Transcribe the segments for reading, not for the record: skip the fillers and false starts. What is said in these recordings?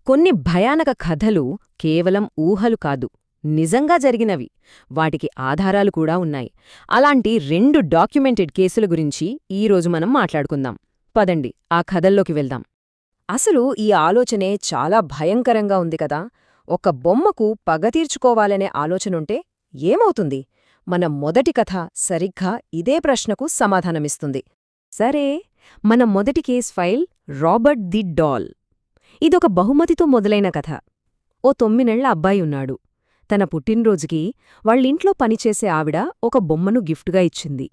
కొన్ని భయానక కథలు కేవలం ఊహలు కాదు, నిజంగా జరిగినవి. వాటికి ఆధారాలు కూడా ఉన్నాయి. అలాంటి 2 డాక్యుమెంటెడ్ కేసుల గురించి ఈరోజు మనం మాట్లాడుకుందాం. పదండి ఆ కథల్లోకి వెళ్దాం. అసలు ఈ ఆలోచనే చాలా భయంకరంగా ఉంది కదా. ఒక బొమ్మకు పగ తీర్చుకోవాలనే ఆలోచనుంటే ఏమవుతుంది? మన మొదటి కథ సరిగ్గా ఇదే ప్రశ్నకు సమాధానమిస్తుంది. సరే, మన మొదటి case file Robert the doll. ఇదొక బహుమతితో మొదలైన కథ. ఓ 9 నెళ్ల అబ్బాయి ఉన్నాడు. తన పుట్టినరోజుకి వాళ్ళింట్లో పనిచేసే ఆవిడ ఒక బొమ్మను గిఫ్టుగా ఇచ్చింది.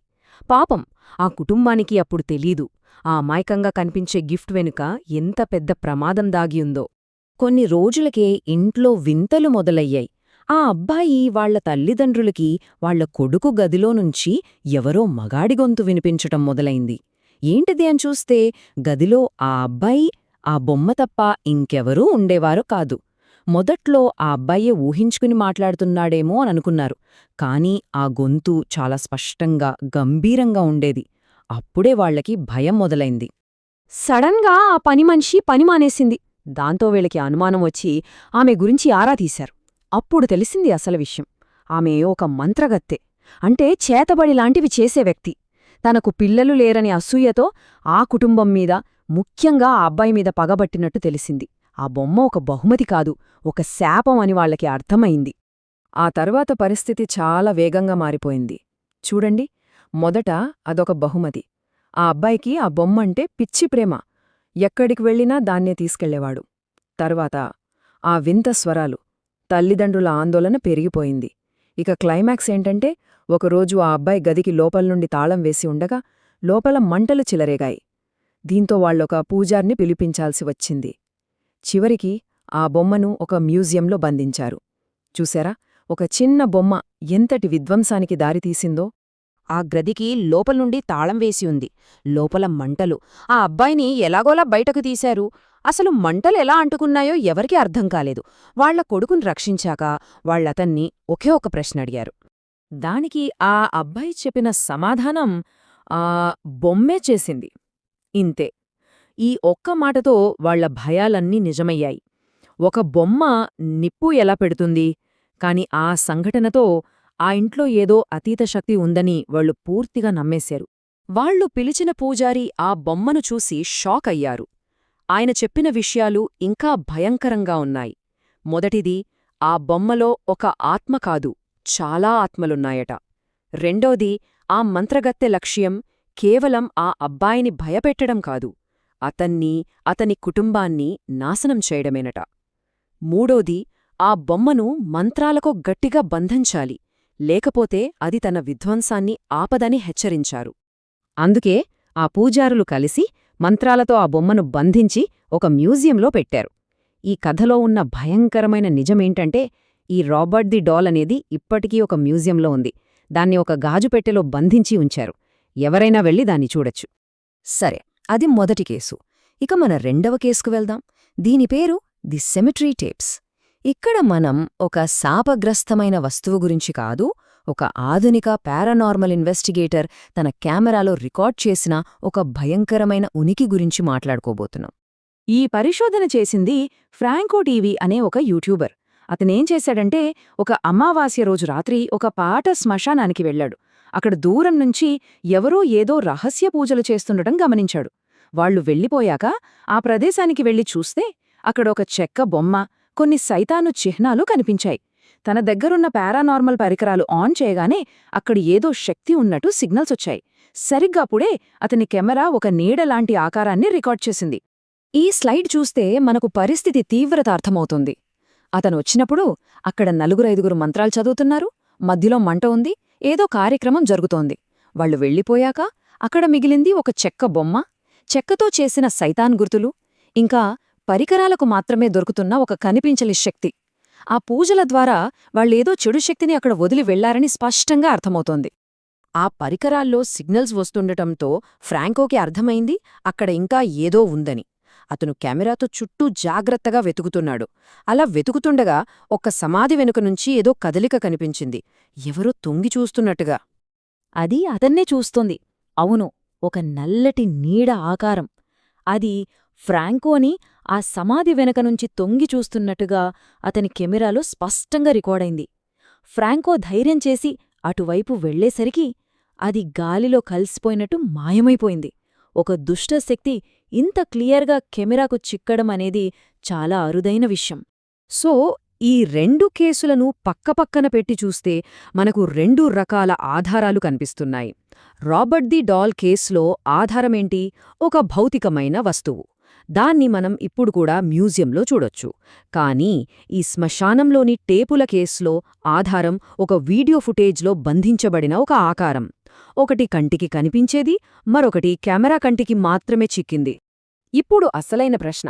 పాపం, ఆ కుటుంబానికి అప్పుడు తెలీదు ఆ అమాయకంగా కనిపించే గిఫ్ట్ వెనుక ఎంత పెద్ద ప్రమాదం దాగియుందో. కొన్ని రోజులకే ఇంట్లో వింతలు మొదలయ్యాయి. ఆ అబ్బాయి వాళ్ల తల్లిదండ్రులకి వాళ్ల కొడుకు గదిలోనుంచి ఎవరో మగాడి గొంతు వినిపించటం మొదలైంది. ఏంటిది అని చూస్తే గదిలో ఆ అబ్బాయి, ఆ బొమ్మ తప్ప ఇంకెవరూ ఉండేవారు కాదు. మొదట్లో ఆ అబ్బాయే ఊహించుకుని మాట్లాడుతున్నాడేమో అననుకున్నారు. కాని ఆ గొంతు చాలా స్పష్టంగా, గంభీరంగా ఉండేది. అప్పుడే వాళ్లకి భయం మొదలైంది. సడన్గా ఆ పనిమనిషి పని మానేసింది. దాంతో వీళ్ళకి అనుమానం వచ్చి ఆమె గురించి ఆరా తీశారు. అప్పుడు తెలిసింది అసలు విషయం. ఆమె ఒక మంత్రగత్తె, అంటే చేతబడిలాంటివి చేసే వ్యక్తి. తనకు పిల్లలు లేరని అసూయతో ఆ కుటుంబం మీద, ముఖ్యంగా ఆ అబ్బాయి మీద పగబట్టినట్టు తెలిసింది. ఆ బొమ్మ ఒక బహుమతి కాదు, ఒక శాపం అని వాళ్లకి అర్థమైంది. ఆ తర్వాత పరిస్థితి చాలా వేగంగా మారిపోయింది. చూడండి, మొదట అదొక బహుమతి. ఆ అబ్బాయికి ఆ బొమ్మంటే పిచ్చి ప్రేమ. ఎక్కడికి వెళ్ళినా దాన్నే తీసుకెళ్లేవాడు. తర్వాత ఆ వింత స్వరాలు, తల్లిదండ్రుల ఆందోళన పెరిగిపోయింది. ఇక క్లైమాక్స్ ఏంటంటే, ఒకరోజు ఆ అబ్బాయి గదికి లోపల్నుండి తాళం వేసి ఉండగా లోపల మంటలు చిలరేగాయి. దీంతో వాళ్లొక పూజార్ని పిలిపించాల్సి వచ్చింది. చివరికి ఆ బొమ్మను ఒక మ్యూజియంలో బంధించారు. చూశారా, ఒక చిన్న బొమ్మ ఎంతటి విధ్వంసానికి దారితీసిందో. ఆ గదికి లోపల్నుండి తాళం వేసి ఉంది, లోపల మంటలు. ఆ అబ్బాయిని ఎలాగోలా బయటకు తీశారు. అసలు మంటలెలా అంటుకున్నాయో ఎవరికీ అర్థం కాలేదు. వాళ్ల కొడుకుని రక్షించాక వాళ్లతన్ని ఒకే ఒక ప్రశ్న అడిగారు. దానికి ఆ అబ్బాయి చెప్పిన సమాధానం బొమ్మే చేసింది, ఇంతే. ఈ ఒక్క మాటతో వాళ్ల భయాలన్నీ నిజమయ్యాయి. ఒక బొమ్మ నిప్పు ఎలా పెడుతుంది? కాని ఆ సంఘటనతో ఆ ఇంట్లో ఏదో అతీత శక్తి ఉందని వాళ్లు పూర్తిగా నమ్మేశారు. వాళ్లు పిలిచిన పూజారి ఆ బొమ్మను చూసి షాక్ అయ్యారు. ఆయన చెప్పిన విషయాలు ఇంకా భయంకరంగా ఉన్నాయి. మొదటిది, ఆ బొమ్మలో ఒక ఆత్మ కాదు, చాలా ఆత్మలున్నాయట. రెండోది, ఆ మంత్రగత్తె లక్ష్యం కేవలం ఆ అబ్బాయిని భయపెట్టడం కాదు, అతన్ని, అతని కుటుంబాన్ని నాశనం చేయడమేనట. మూడోది, ఆ బొమ్మను మంత్రాలకో గట్టిగా బంధించాలి, లేకపోతే అది తన విధ్వంసాన్ని ఆపదని హెచ్చరించారు. అందుకే ఆ పూజారులు కలిసి మంత్రాలతో ఆ బొమ్మను బంధించి ఒక మ్యూజియంలో పెట్టారు. ఈ కథలో ఉన్న భయంకరమైన నిజమేంటంటే, ఈ రాబర్ట్ ది డాల్ అనేది ఇప్పటికీ ఒక మ్యూజియంలో ఉంది. దాన్ని ఒక గాజుపెట్టెలో బంధించి ఉంచారు. ఎవరైనా వెళ్లి దాన్ని చూడొచ్చు. సరే, అది మొదటి కేసు. ఇక మన రెండవ కేసుకు వెళ్దాం. దీని పేరు ది సెమిటరీ టేప్స్. ఇక్కడ మనం ఒక శాపగ్రస్తమైన వస్తువు గురించి కాదు, ఒక ఆధునిక పారానార్మల్ ఇన్వెస్టిగేటర్ తన కెమెరాలో రికార్డ్ చేసిన ఒక భయంకరమైన ఉనికి గురించి మాట్లాడుకోబోతున్నాం. ఈ పరిశోధన చేసింది ఫ్రాంకో టీవీ అనే ఒక యూట్యూబర్. అతనేం చేశాడంటే, ఒక అమావాస్య రోజు రాత్రి ఒక పాట శ్మశానానికి వెళ్లాడు. అక్కడ దూరం నుంచి ఎవరో ఏదో రహస్య పూజలు చేస్తుండటం గమనించాడు. వాళ్లు వెళ్ళిపోయాక ఆ ప్రదేశానికి వెళ్లి చూస్తే అక్కడొక చెక్క బొమ్మ, కొన్ని సైతాను చిహ్నాలు కనిపించాయి. తన దగ్గరున్న పారానార్మల్ పరికరాలు ఆన్ చేయగానే అక్కడ ఏదో శక్తి ఉన్నట్టు సిగ్నల్స్ వచ్చాయి. సరిగ్గా అప్పుడే అతని కెమెరా ఒక నీడలాంటి ఆకారాన్ని రికార్డ్ చేసింది. ఈ స్లైడ్ చూస్తే మనకు పరిస్థితి తీవ్రత అర్థమవుతుంది. అతను వచ్చినప్పుడు అక్కడ 4-5 మంత్రాలు చదువుతున్నారు, మధ్యలో మంట ఉంది, ఏదో కార్యక్రమం జరుగుతోంది. వాళ్లు వెళ్ళిపోయాక అక్కడ మిగిలింది ఒక చెక్క బొమ్మ, చెక్కతో చేసిన సైతాన్ గుర్తులు, ఇంకా పరికరాలకు మాత్రమే దొరుకుతున్న ఒక కనిపించని శక్తి. ఆ పూజల ద్వారా వాళ్ళేదో చెడు శక్తిని అక్కడ వదిలి వెళ్లారని స్పష్టంగా అర్థమవుతోంది. ఆ పరికరాల్లో సిగ్నల్స్ వస్తుండటంతో ఫ్రాంకోకి అర్థమైంది అక్కడ ఇంకా ఏదో ఉందని. అతను కెమెరాతో చుట్టూ జాగ్రత్తగా వెతుకుతున్నాడు. అలా వెతుకుతుండగా ఒక్క సమాధి వెనుక నుంచి ఏదో కదలిక కనిపించింది, ఎవరో తొంగి చూస్తున్నట్టుగా. అది అతన్నే చూస్తోంది. అవును, ఒక నల్లటి నీడ ఆకారం. అది ఫ్రాంకోని ఆ సమాధి వెనక నుంచి తొంగి చూస్తున్నట్టుగా అతని కెమెరాలో స్పష్టంగా రికార్డైంది. ఫ్రాంకో ధైర్యం చేసి అటువైపు వెళ్లేసరికి అది గాలిలో కలిసిపోయినట్టు మాయమైపోయింది. ఒక దుష్టశక్తి ఇంత క్లియర్గా కెమెరాకు చిక్కడం అనేది చాలా అరుదైన విషయం. సో ఈ రెండు కేసులను పక్కపక్కన పెట్టి చూస్తే మనకు రెండు రకాల ఆధారాలు కనిపిస్తున్నాయి. రాబర్ట్ ది డాల్ కేసులో ఆధారమేంటి? ఒక భౌతికమైన వస్తువు. దాన్ని మనం ఇప్పుడు కూడా మ్యూజియంలో చూడొచ్చు. కానీ ఈ శ్మశానంలోని టేపుల కేసులో ఆధారం ఒక వీడియో ఫుటేజ్లో బంధించబడిన ఒక ఆకారం. ఒకటి కంటికి కనిపించేది, మరొకటి కెమెరా కంటికి మాత్రమే చిక్కింది. ఇప్పుడు అసలైన ప్రశ్న,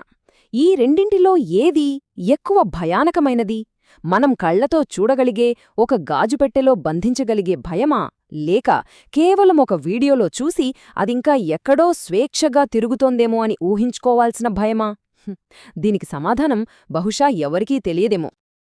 ఈ రెండింటిలో ఏది ఎక్కువ భయానకమైనది? మనం కళ్లతో చూడగలిగే ఒక గాజుపెట్టెలో బంధించగలిగే భయమా, లేక కేవలం ఒక వీడియోలో చూసి అదింకా ఎక్కడో స్వేచ్ఛగా తిరుగుతోందేమో అని ఊహించుకోవాల్సిన భయమా? దీనికి సమాధానం బహుశా ఎవరికీ తెలియదేమో.